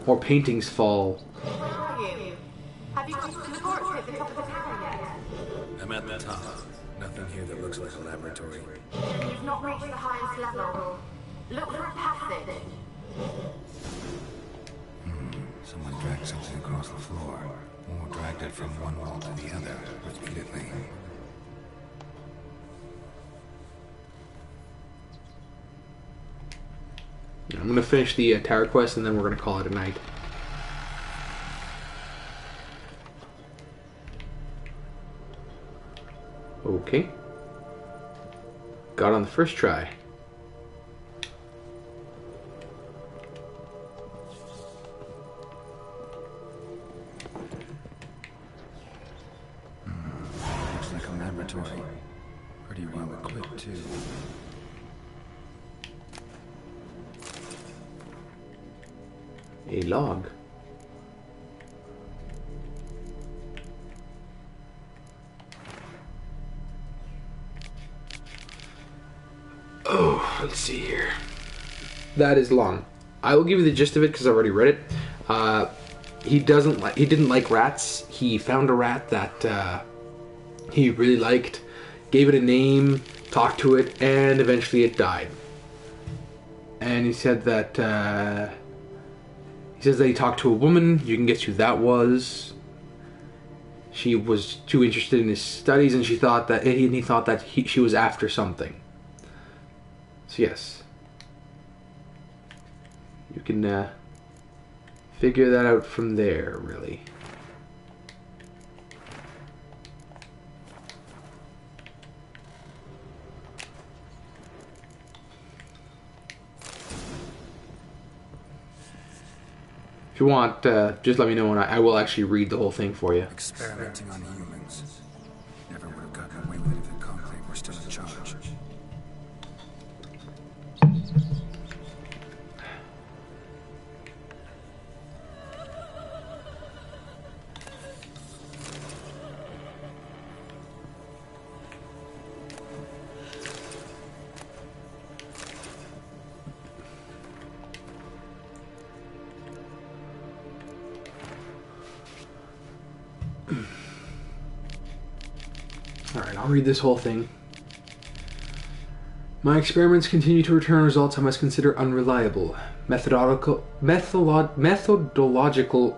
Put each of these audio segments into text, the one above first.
More paintings fall. Where are you? Have you got to the laboratory at the top of the tower yet? I'm at the top. Nothing here that looks like a laboratory. Then you've not reached the highest level. Look for a passage. Someone dragged something across the floor. Or dragged it from one wall to the other, repeatedly. I'm going to finish the tower quest and then we're going to call it a night. Okay. Got on the first try. Looks like a laboratory. Pretty well equipped, too. A log. Oh, let's see here. That is long. I will give you the gist of it because I've already read it. He didn't like rats. He found a rat that he really liked, gave it a name, talked to it, and eventually it died. And he said that he talked to a woman. You can guess who that was. She was too interested in his studies, and he thought that she was after something. So yes, you can figure that out from there, really. If you want, just let me know and I will actually read the whole thing for you. Experimenting on humans. Never would have gotten away with it if the Conclave were still in charge. Alright, I'll read this whole thing. My experiments continue to return results I must consider unreliable. Methodological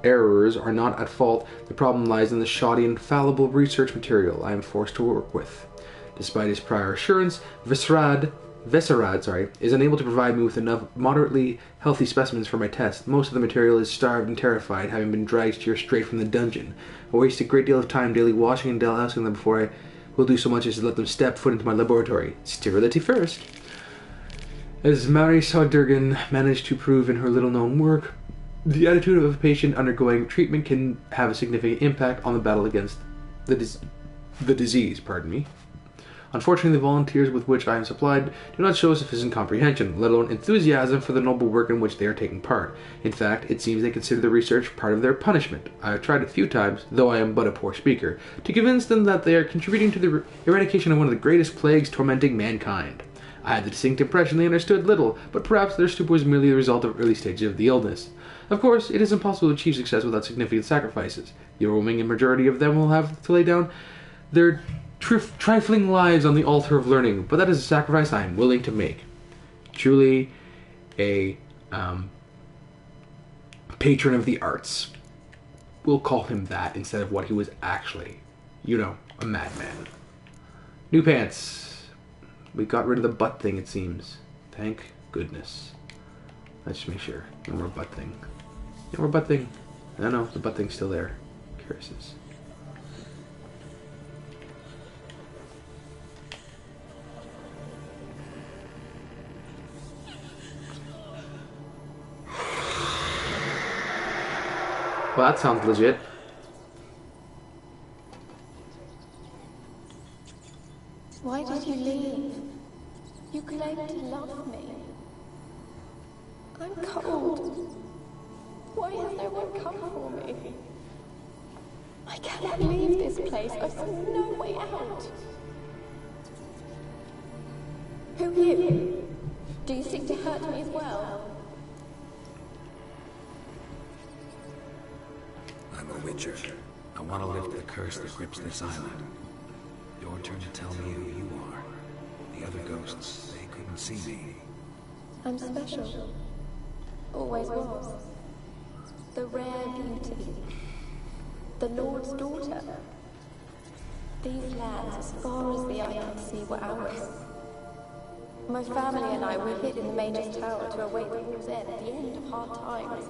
errors are not at fault. The problem lies in the shoddy and fallible research material I am forced to work with. Despite his prior assurance, Vesarad is unable to provide me with enough moderately healthy specimens for my test. Most of the material is starved and terrified, having been dragged here straight from the dungeon. I waste a great deal of time daily washing and dousing them before I will do so much as to let them step foot into my laboratory. Sterility first. As Mary Saudergan managed to prove in her little-known work, the attitude of a patient undergoing treatment can have a significant impact on the battle against the disease. Unfortunately, the volunteers with which I am supplied do not show sufficient comprehension, let alone enthusiasm for the noble work in which they are taking part. In fact, it seems they consider the research part of their punishment. I have tried a few times, though I am but a poor speaker, to convince them that they are contributing to the eradication of one of the greatest plagues tormenting mankind. I had the distinct impression they understood little, but perhaps their stupor was merely the result of early stages of the illness. Of course, it is impossible to achieve success without significant sacrifices. The overwhelming majority of them will have to lay down their trifling lives on the altar of learning, but that is a sacrifice I am willing to make. Truly a patron of the arts. We'll call him that instead of what he was actually. You know, a madman. New pants. We got rid of the butt thing, it seems. Thank goodness. Let's just make sure. No more butt thing. No more butt thing. No, the butt thing's still there. Curses. Well, that sounds legit. Why did you leave? You claimed to love me. I'm cold. Why has no one come for me? I cannot leave this place. I see no way out. Who are you? Do you seek to hurt me as well? the Witcher. I want to lift the curse that grips this island. Your turn to tell me who you are. The other ghosts, they couldn't see me. I'm special. Always was. The rare beauty. The Lord's daughter. These lands, as far as the eye could see, were ours. My family and I were hid in the Mage's Tower to await the war's end, the end of hard times.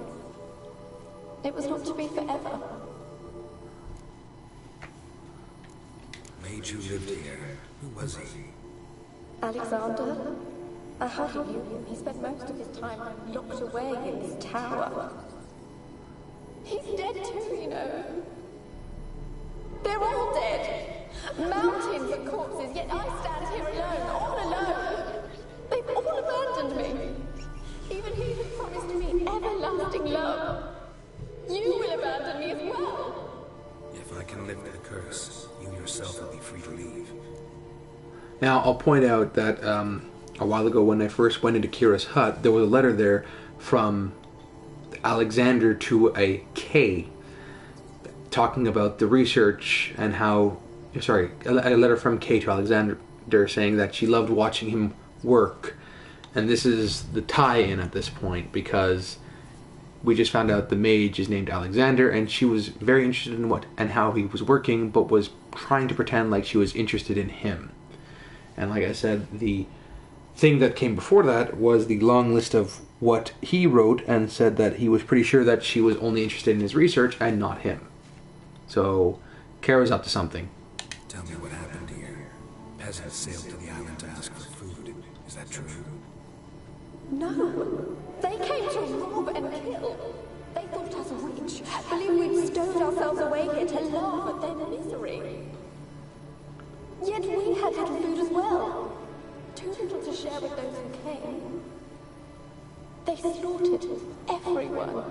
It was not to be forever. Mage who lived here. Who was he? Alexander? I hardly knew him. He spent most of his time locked away in this tower. He's dead too, you know. They're all dead. Mountains of corpses, yet I stand here alone, all alone. They've all abandoned me. Even he who promised me everlasting love. You will abandon me as well. If I can lift the curse, you yourself will be free to leave. Now, I'll point out that a while ago when I first went into Kira's hut, there was a letter there from Alexander to a K, talking about the research and how... Sorry, a letter from Kay to Alexander saying that she loved watching him work. And this is the tie-in at this point, because we just found out the mage is named Alexander, and she was very interested in what and how he was working, but was trying to pretend like she was interested in him. And like I said, the thing that came before that was the long list of what he wrote, and said that he was pretty sure that she was only interested in his research and not him. So, Kara's up to something. Tell me what happened here. Peasants sailed to the island to ask for food. Is that true? No. They came to rob and kill. They thought us rich, believed we'd stowed ourselves away here to laugh at their misery. Yet we had little food as well. Too little to share with those who came. They slaughtered everyone.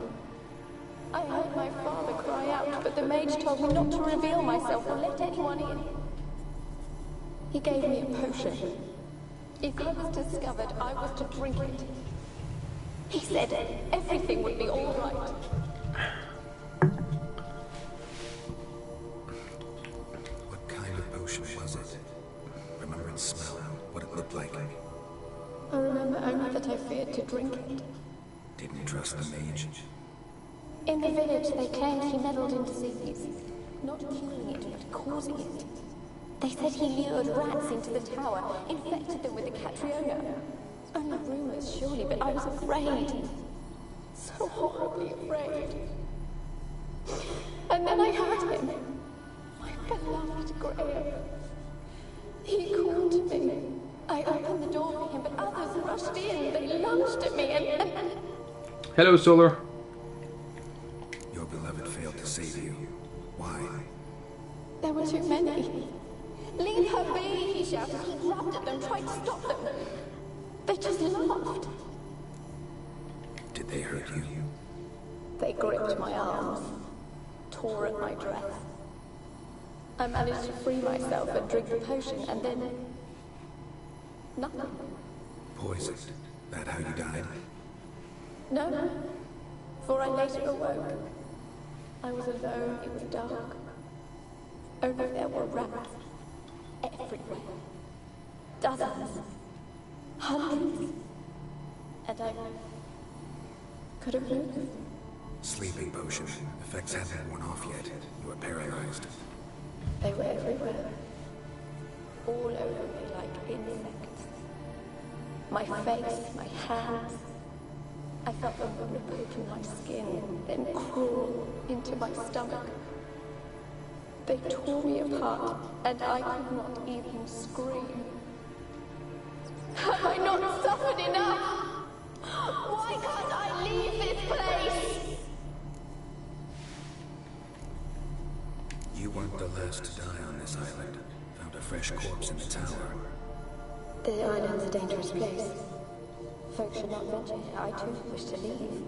I heard my father cry out, but the mage told me not to reveal myself or let anyone in. He gave me a potion. If I was discovered, I was to drink it. He said everything would be all right. What kind of potion was it? Remember its smell? What it looked like? I remember only that I feared to drink it. Didn't trust the mage? In the village, they claimed he meddled in disease. Not curing it, but causing it. They said he lured rats into the tower, infected them with the Catriona. Only rumors, surely, but I was afraid. So horribly afraid. And then I heard him. My beloved Graham. He called to me. I opened the door for him, but others rushed in. They lunged at me and... Hello, Solar. Your beloved failed to save you. Why? There were too many. Leave her be, he shouted. He grabbed at them, tried to stop them. They just laughed. Did they hurt you? They gripped my arms, tore at my dress. I managed to free myself and drink the potion, and then... nothing. Poisoned. That how you died? No, for I later awoke. I was alone, it was dark. Only there were rats. Everywhere. Dozens. Hundreds. And I could have moved. Sleeping potion. Effects hadn't worn off yet. You were paralyzed. They were everywhere. All over me like insects. My face, my hands. I felt them rip open my skin, then crawl into my stomach. They tore me apart, and I could not even scream. Have I not suffered enough? Why can't I leave this place? You weren't the last to die on this island. Found a fresh corpse in the tower. The island's a dangerous place. Folks should not venture here. I too wish to leave.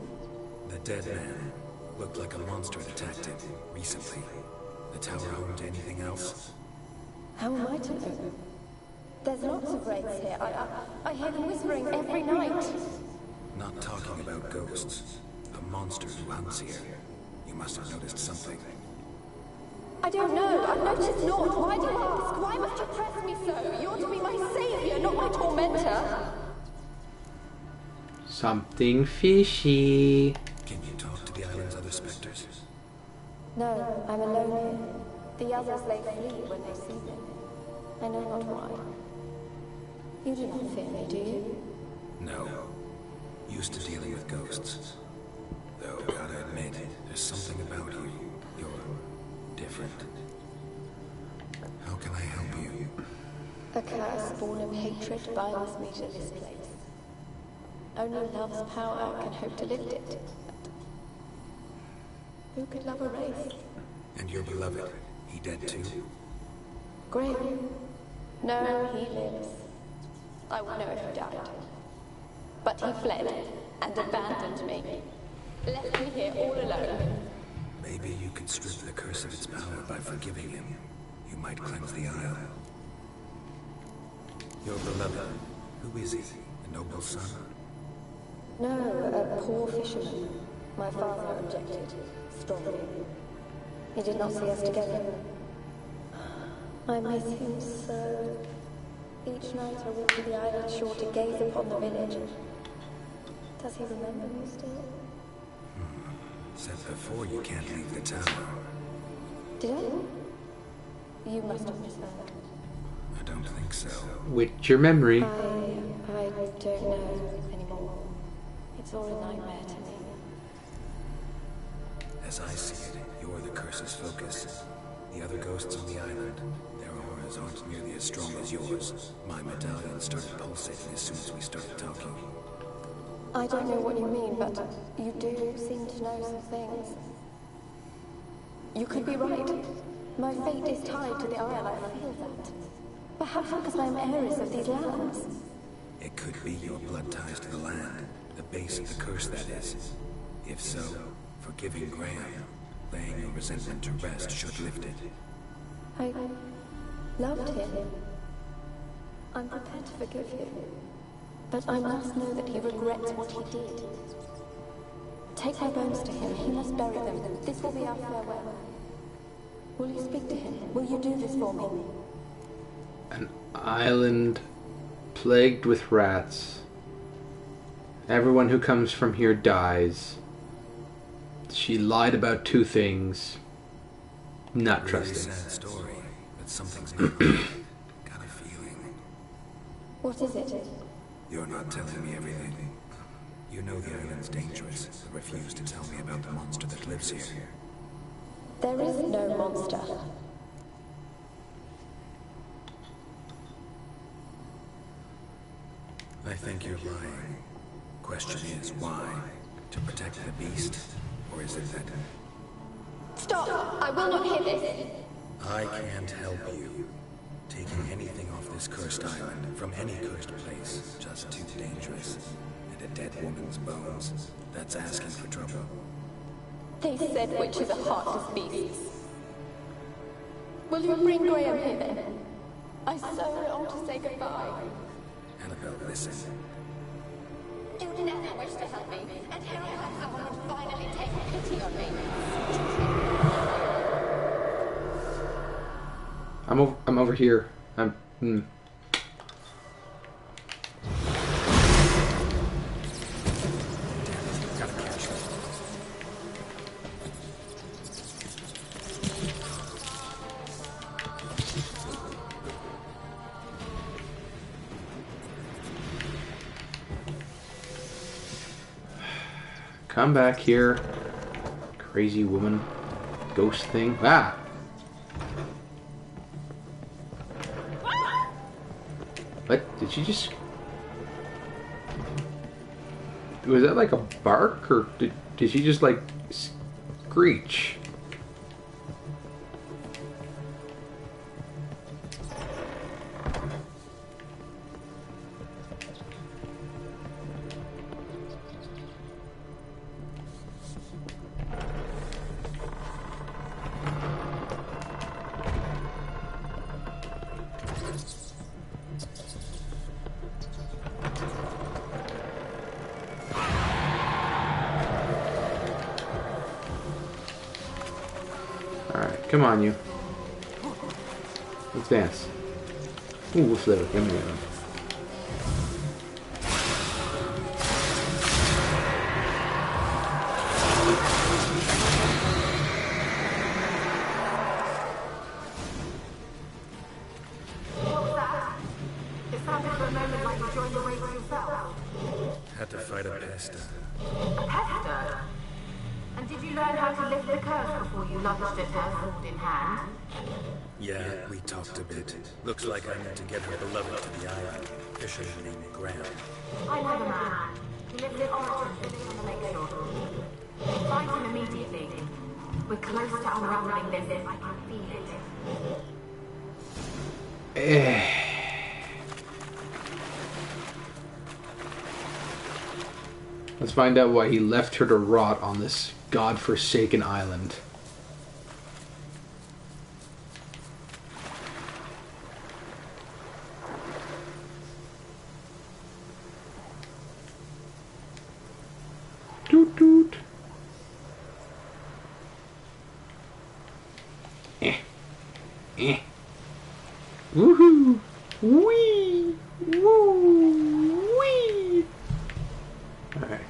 The dead man looked like a monster that attacked it recently. The tower home to anything else? How am I to know? There's lots of wraiths here. I hear them whispering every night. Not talking about ghosts. A monster who hunts here. You must have noticed something. I don't know. I've noticed naught. Why do you ask? Why must you press me so? You're to be my savior, not my tormentor. Something fishy. Can you talk to the island's other specters? No, I'm alone here. The others they flee when they see me. I know not why. You do not fear me, do you? No. Used to dealing with ghosts. Though, gotta admit, there's something about you. You're different. How can I help you? A curse born of hatred binds me to this place. Only love's power can hope to lift it. Who could love a race? And your beloved, he dead too? Graham? No, he lives. I would know if he died. But he fled and abandoned me. Left me here all alone. Maybe you could strip the curse of its power by forgiving him. You might cleanse the isle. Your beloved, who is he? A noble son? No, a poor fisherman. My father objected strongly. He did not see us together. I miss him so. Each night I walk to the island shore to gaze upon the village. Does he remember me still? Said before you can't leave the tower. Did I? You must have misheard. I don't think so. With your memory. I don't know anymore. It's all a nightmare to me. As I see it, you're the curse's focus. The other ghosts on the island, their auras aren't nearly as strong as yours. My medallion started pulsating as soon as we started talking. I don't know what you mean, but you do seem to know some things. You could be right. My fate is tied to the isle, I feel that. Perhaps because I am heiress of these lands. It could be your blood ties to the land, the base of the curse, that is. If so, forgiving Graham, laying your resentment to rest should lift it. I loved him. I'm prepared to forgive him. But I must know that he regrets what he did. Take my bones to him. He must bury them. This will be our farewell. Will you speak to him? Will you do this for me? An island plagued with rats. Everyone who comes from here dies. She lied about two things. Not Really trusting. sad story, but something's not right. Got a feeling. What is it? You're not telling me everything. You know the island's dangerous, but refuse to tell me about the monster that lives here. There is no monster. I think you're lying. Question is, why? To protect the beast? Or is it that... Stop! I will not hear this! I can't help you. Taking anything off this cursed island, from any cursed place, just too dangerous. And a dead woman's bones, that's asking for trouble. They said witches are heartless beasts. Will you bring Graham here then? I so long to say goodbye. Annabelle, listen. You never wish to help me, and here I have someone would finally take pity on me. I'm over here. Gotta catch her. Come back here. Crazy woman. Ghost thing. Ah! What? Did she just... Was that like a bark? Or did she just like screech? Alright, come on you. Let's dance. Ooh, what's that? Give me that. What's that? It sounded for a moment like you joined the race yourself. Had to fight a pest. A pester? And did you learn how to lift the curse before you lunged at her, sword in hand? Yeah, we talked a bit. Looks like I need to get her beloved to the island. Fisherman named Graham. I know the man. He lives in Origin, village on the lakeshore. Find him immediately. We're close to unraveling this. I can feel it. Let's find out why he left her to rot on this godforsaken island. Toot toot. Woohoo! Wee! Woo! Wee! Alright.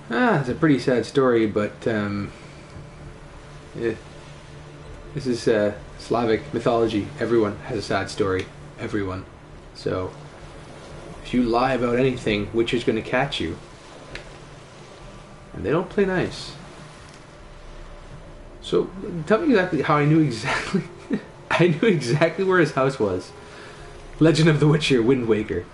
It's a pretty sad story, but this is Slavic mythology. Everyone has a sad story. Everyone. So, if you lie about anything, Witcher's gonna catch you. And they don't play nice. So, tell me exactly how I knew exactly... I knew exactly where his house was. Legend of the Witcher, Wind Waker.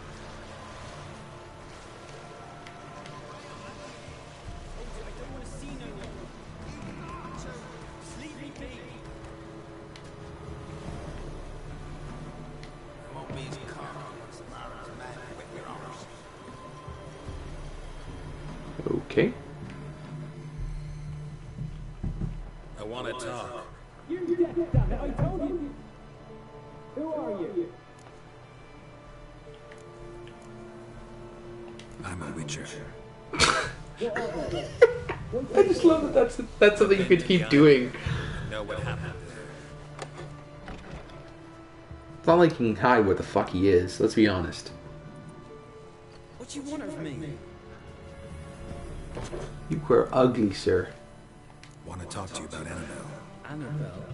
Okay. I want to talk. I told you. Who are you? I'm a Witcher. I just love that that's something you could keep doing. Know what happened there? It's not like he can hide what the fuck he is, let's be honest. What do you want of me? You were ugly, sir. Want to talk to you about Annabelle. Annabelle?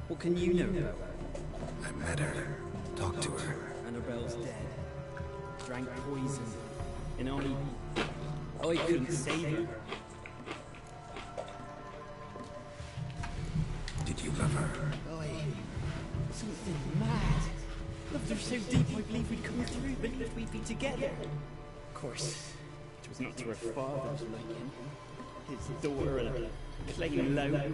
What can you know about her? I met her. Talked to her. Annabelle's dead. Drank poison. And I couldn't save her. Did you love her? Something mad. Loved her so deep I believed we'd come through, believed we'd be together. Of course, it was not to her father's liking. His daughter and a claim low.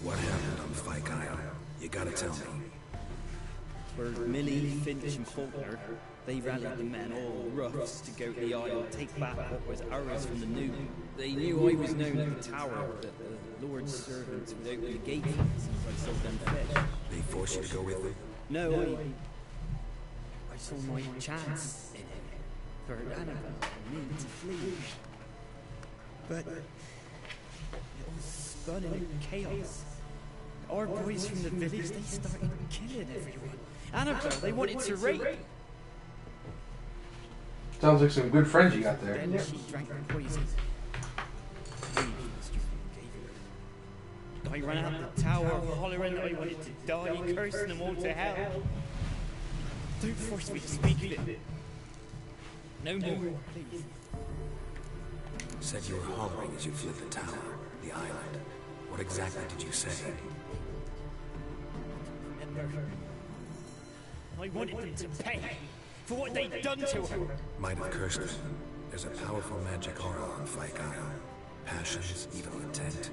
What happened on Fyke Isle? You gotta tell me. For Millie, Finch and Faulkner, they rallied the men, all roughs, to go to the isle, take back what was ours from the new. They knew I was known at the tower, that the Lord's servants would open the gate for me since I sold them fish. They forced you to go with them? No, I saw my chance in it, for Annabelle and me to flee. But it all spun into chaos. Our boys from the village, they started killing everyone. Annabelle, they wanted to rape. Sounds like some good friends you got there. Then she drank the poison. I ran out the tower, hollering I wanted to die, cursing them all to hell. Don't force me to speak of it. No more, please. Said you were hollering as you fled the tower, the island. What exactly did you say? Remember, I wanted them to pay for what they'd done to her. Might have cursed her. There's a powerful magic aura on Fyke Isle. Passions, evil intent,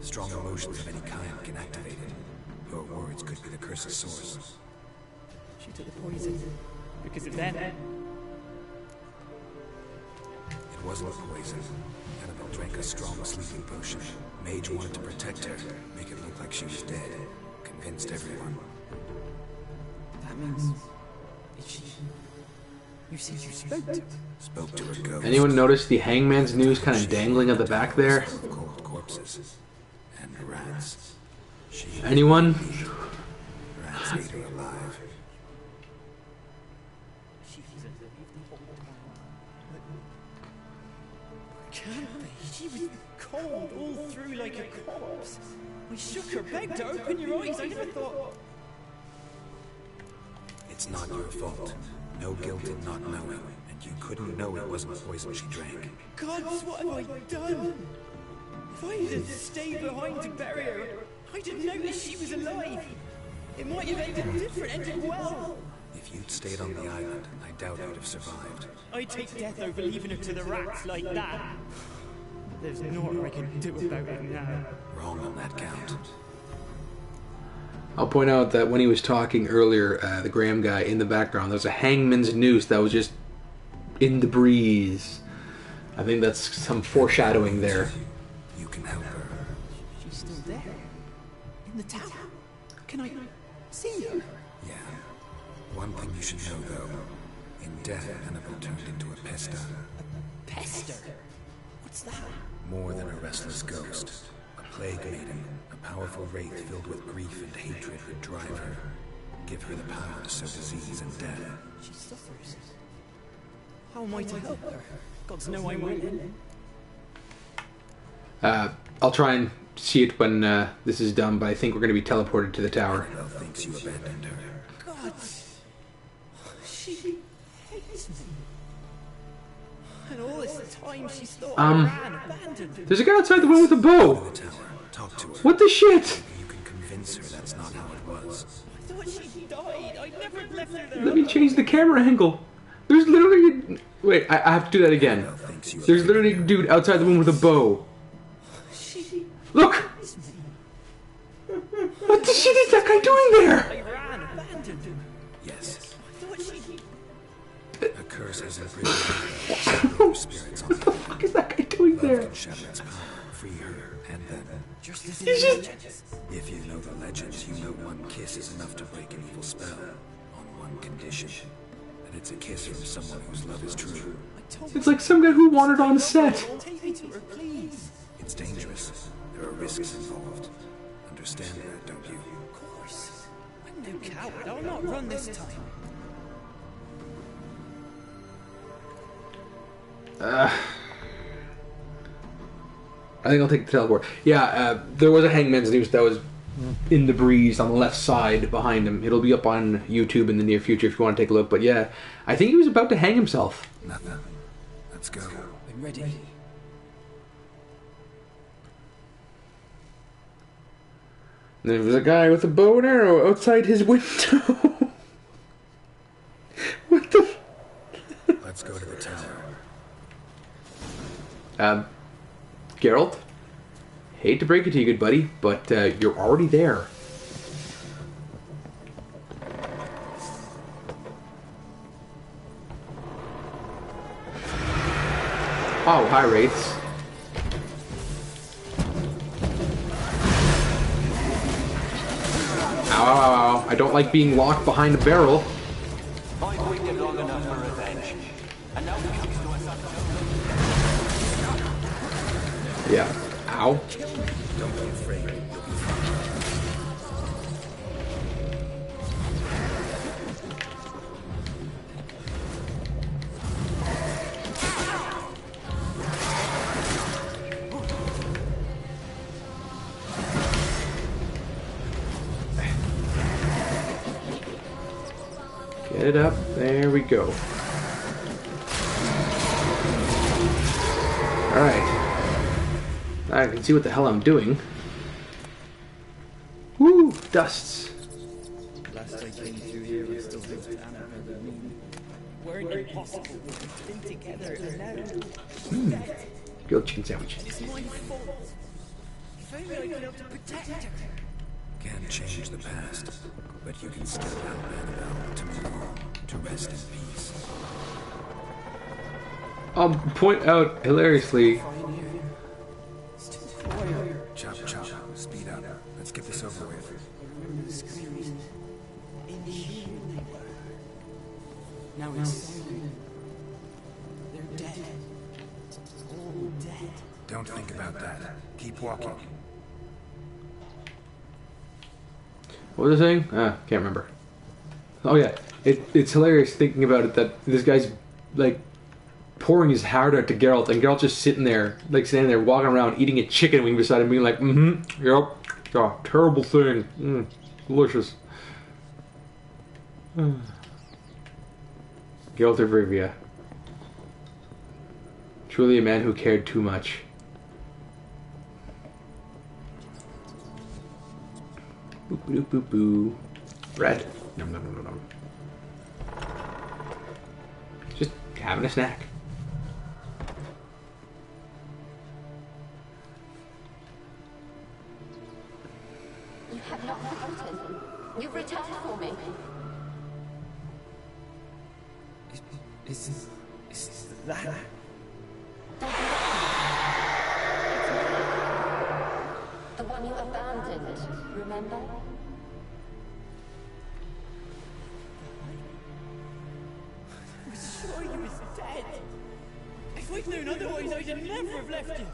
strong emotions of any kind can activate it. Your words could be the curse's source. She took the poison because of them. It wasn't poison. Annabelle drank a strong sleeping potion. Mage wanted to protect her, make it look like she was dead. Convinced everyone. That means... Is she... You said you spoke to her? Spoke to her ghost. Anyone notice the hangman's noose kind of dangling at the back there? Cold corpses. And rats. She Anyone? Rats ate her alive. She was alive the whole time. But can't be. She was cold all through like a corpse. I shook her, begged her, open your eyes. I never thought. It's not your fault. No guilt in not knowing, and you couldn't know it wasn't poison she drank. Gods, what have I done? If I had stayed behind to bury her, I'd have noticed she was alive. It might have ended different, ended well. If you'd stayed on the island, I doubt you'd have survived. I'd take death over leaving her to the rats like that. There's naught I can do about it now. Wrong on that count. I'll point out that when he was talking earlier, the Graham guy, in the background, there's a hangman's noose that was just in the breeze. I think that's some foreshadowing there. You can help her. She's still there. In the tower. Can I see her? Yeah. One thing you should know, though. In death, Annabelle turned into a pester. Pester? What's that? More than a restless ghost. A plague maiden. A powerful wraith filled with grief and hatred would drive her. Give her the power to sow disease and death. She suffers. How am I to help her? Gods know I'm willing. I'll try and see it when this is done, but I think we're going to be teleported to the tower. Annabelle thinks you abandoned her. God, she hates me. And all this time she thought I ran, abandoned. There's a guy outside the window with a bow. The tower. Talk to her. What the shit? You can convince her that's not how it was. I thought she died. I never left her there. Let me change the camera angle. There's literally... Wait, I have to do that again. Annabelle thinks you There's literally a dude outside the room with a bow. She Look! hates me. What the shit is that guy doing there? I ran, abandoned. Yes. I thought she... A curse has imprisoned her spirits on What the fuck is that guy doing Love there? can shatter its power. Free her and them. Just as He's in just... If you know the legends, you know one kiss is enough to break an evil spell. On one condition. And it's a kiss from someone whose love is true. It's like some guy who wandered on set. Take me to her, please. It's dangerous. There are risks involved. Understand that, don't you? Of course. I'm no coward. I'll not run this time. I think I'll take the teleport. Yeah, there was a hangman's noose that was in the breeze on the left side behind him. It'll be up on YouTube in the near future if you want to take a look. But yeah, I think he was about to hang himself. Nothing. Let's go. I'm ready. There was a guy with a bow and arrow outside his window. What the... Let's go to the tower. Geralt, hate to break it to you, good buddy, but you're already there. Oh, hi, Wraiths. Ow, ow, ow, ow. I don't like being locked behind a barrel. I've waited long enough for revenge. And now it comes to us unknown. Yeah. Ow. Don't be afraid. You'll be fine. Get it up. There we go. Alright. I can see what the hell I'm doing. Woo! Dusts. Last I came through here, I still lived with Annabelle and me. Weren't impossible. We've been together and now. Grilled chicken sandwich. It's my fault. If only I could help to protect her. Can't change the past, but you can still help Annabelle to move on, to rest in peace. I'll point out hilariously. It's too quiet. Chop, chop, speed up. Let's get this over with. I remember the screams. In here they were. Now it's silent. They're dead. All dead. Don't think about that. Keep walking. What was I saying? Can't remember. Oh yeah, it's hilarious thinking about it that this guy's like pouring his heart out to Geralt, and Geralt just sitting there, like standing there, walking around, eating a chicken wing beside him, being like, yep, oh, terrible thing, delicious. Geralt of Rivia. Truly a man who cared too much. Boop boop boop boo. Bread. Nom nom nom nom. Just having a snack. You have not forgotten. You've returned for me. Is that? The one you abandoned, remember? I was sure he was dead. If I'd known otherwise, I'd have never have left you.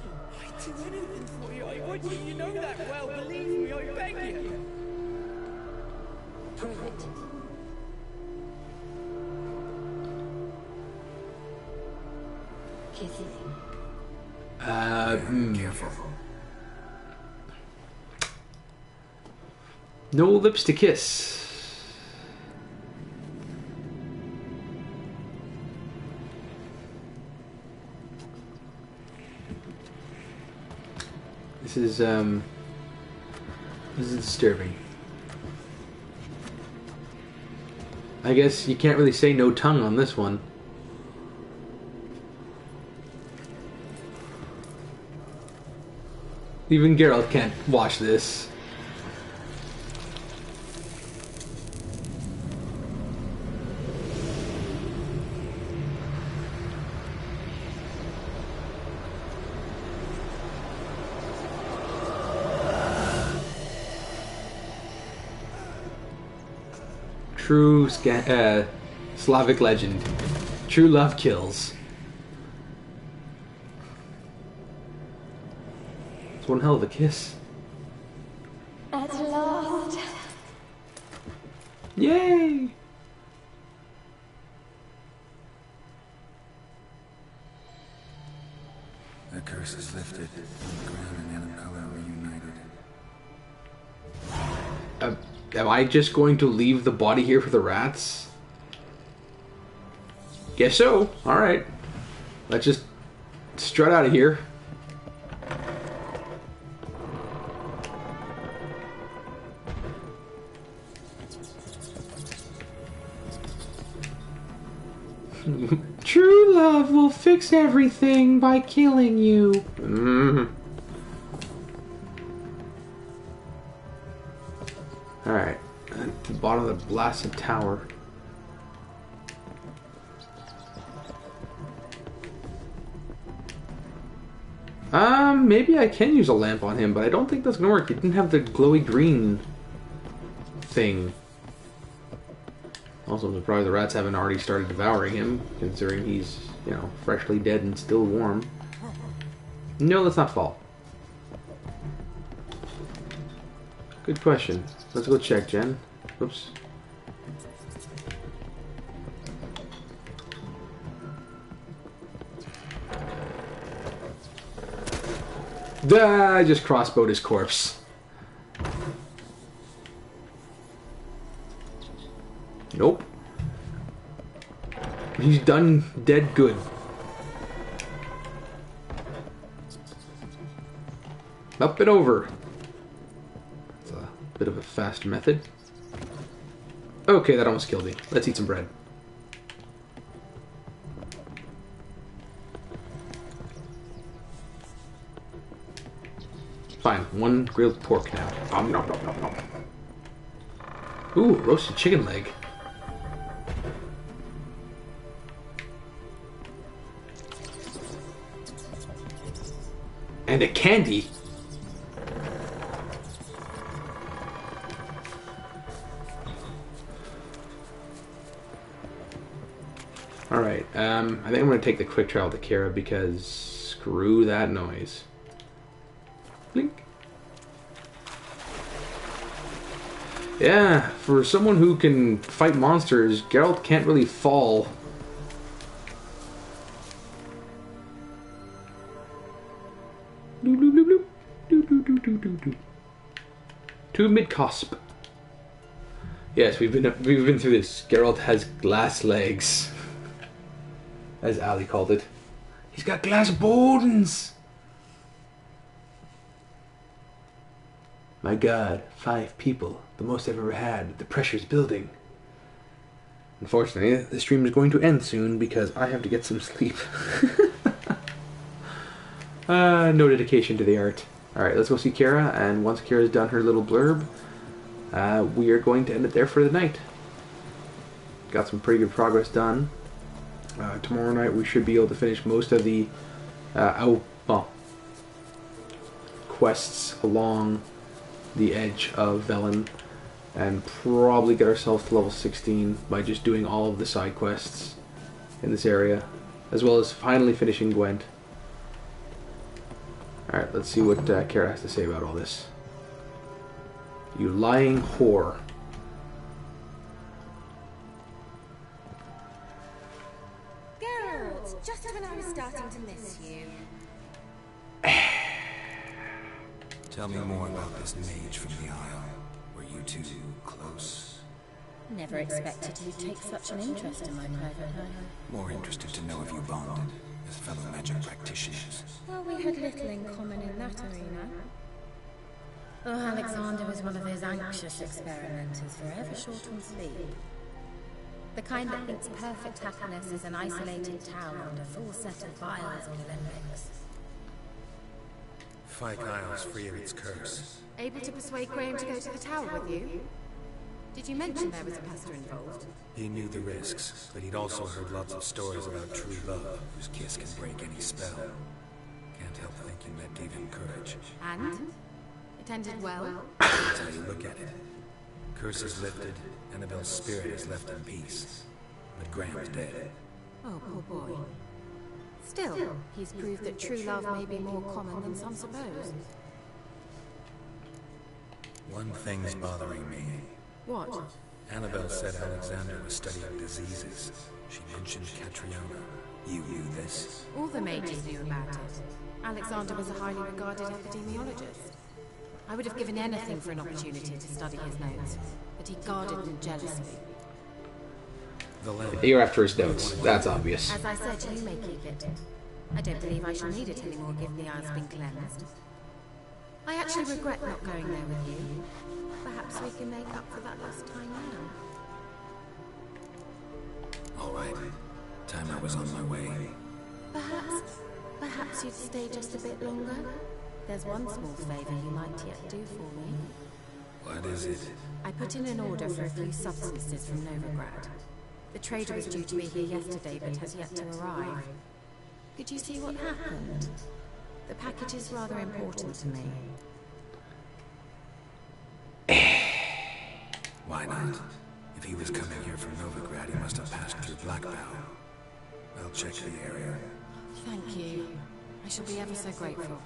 I'd do anything for you. I would. You know that well. Believe me, I beg you. Prove it. Kiss it. Careful. No lips to kiss. This is disturbing. I guess you can't really say no tongue on this one. Even Geralt can't watch this. True Slavic legend. True love kills. It's one hell of a kiss. At last. Yay! The curse is lifted. The ground and Annabella are reunited. Am I just going to leave the body here for the rats? Guess so. Alright. Let's just strut out of here. True love will fix everything by killing you. Alright, at the bottom of the blasted tower. Maybe I can use a lamp on him, but I don't think that's gonna work. He didn't have the glowy green thing. Also, I'm surprised the rats haven't already started devouring him, considering he's, you know, freshly dead and still warm. No, let's not fall. Good question. Let's go check, Jen. Oops. I just crossbowed his corpse. Nope. He's done dead good. Up and over. That's a bit of a fast method. Okay, that almost killed me. Let's eat some bread. Fine, one grilled pork now. Nom, nom, nom, nom, nom. Ooh, roasted chicken leg. And a candy. Alright, I think I'm going to take the quick travel to Kara because screw that noise. Blink. Yeah, for someone who can fight monsters, Geralt can't really fall. To mid-cusp. Yes, we've been through this. Geralt has glass legs, as Ali called it. He's got glass bones. My God, 5 people, the most I've ever had. The pressure's building. Unfortunately, the stream is going to end soon because I have to get some sleep. No dedication to the art. Alright, let's go see Kara, and once Kara's done her little blurb, we are going to end it there for the night. Got some pretty good progress done. Tomorrow night we should be able to finish most of the quests along the edge of Velen, and probably get ourselves to level 16 by just doing all of the side quests in this area, as well as finally finishing Gwent. Alright, let's see what Kara has to say about all this. You lying whore. Geralt, just when I was starting to miss you. Tell me more about this mage from the Isle. Were you two close? Never expected you'd take such an interest in my private life. More interested to know if you bonded as fellow magic practitioners. Well, we had little in common in that arena. Oh, Alexander was one of those anxious experimenters, forever short on sleep. The kind that thinks perfect happiness is an isolated tower and a full set of vials and Olympics. Fyke Isle's free of its curse. Able to persuade Graham to go to the tower with you? Did you mention there was a pester involved? He knew the risks, but he'd also heard lots of stories about true love, whose kiss can break any spell. Can't help thinking that gave him courage. And? It ended well? That's how you look at it. Curse is lifted, Annabelle's spirit is left in peace. But Graham's dead. Oh, poor boy. Still, he's proved that true love may be more common than some suppose. One thing's bothering me. What? Annabelle said Alexander was studying diseases. She mentioned Catriona. You knew this? All the mages knew about it. Alexander was a highly regarded epidemiologist. I would have given anything for an opportunity to study his notes, but he guarded them jealously. You're after his notes. That's obvious. As I said, you may keep it. I don't believe I shall need it anymore, given the Isle's been cleansed. I actually regret not going there with you. Perhaps we can make up for that lost time now. All right. Time I was on my way. Perhaps you'd stay just a bit longer? There's one small favor you might yet do for me. What is it? I put in an order for a few substances from Novigrad. The trader was due to be here yesterday, but has yet to arrive. Could you see what happened? The package is rather important to me. Why not? If he was coming here from Novigrad, he must have passed through Blackbow. I'll check the area. Thank you. I shall be ever so grateful.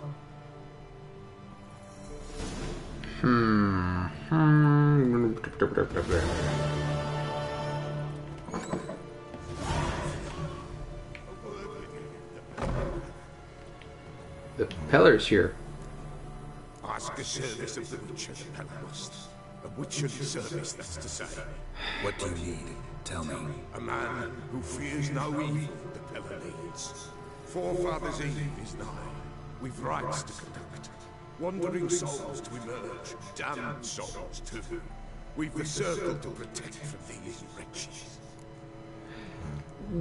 The Peller's here. Ask a service of the Witcher, Pellermust. A Witcherly service, that's to say. What do you need? Tell me. A man who fears no evil, the Peller needs. Forefathers' Eve is nigh. We've rites to conduct. Wandering souls to emerge. Damned souls too. We've the circle to protect from these wretches.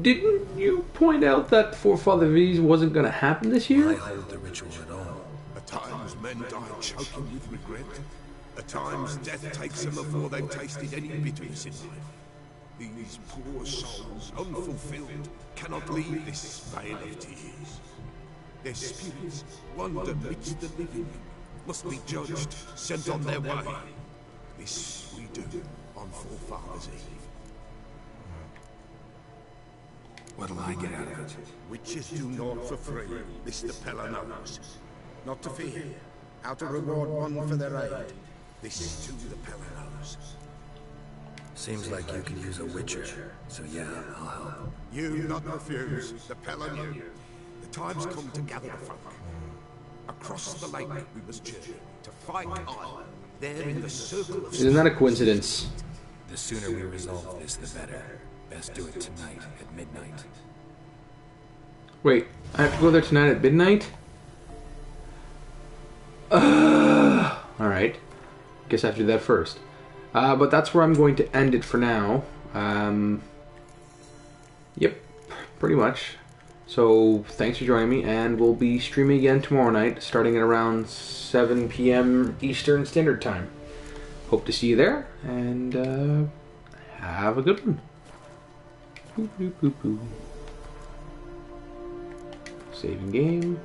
Didn't you point out that Forefather V's wasn't going to happen this year? I hold the ritual at all. At times men die choking with regret. At times death takes them before they've tasted any bitterness in life. These poor souls, unfulfilled, cannot leave this vale of tears. Their spirits wander midst the living, must be judged, sent on their way. This we do on Forefathers' Eve. What'll I get out of it? Witches do naught for free, this the Peller knows. Not to fear, how to reward one for their aid. This too the Peller knows. Seems like you could use a witcher, so yeah, I'll help. You not refuse. The Pell on you. The time's come to gather the folk. Across the lake we must journey to fight on. There in the circle of... Isn't that a coincidence? The sooner we resolve this, the better. Best do it tonight at midnight. Wait, I have to go there tonight at midnight? Alright. Guess I have to do that first. But that's where I'm going to end it for now. Yep, pretty much. So, thanks for joining me, and we'll be streaming again tomorrow night, starting at around 7 p.m. Eastern Standard Time. Hope to see you there, and have a good one. Boop, boop, boop, boop. Saving game.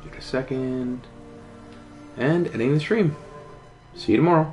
Give it a second. And ending the stream. See you tomorrow.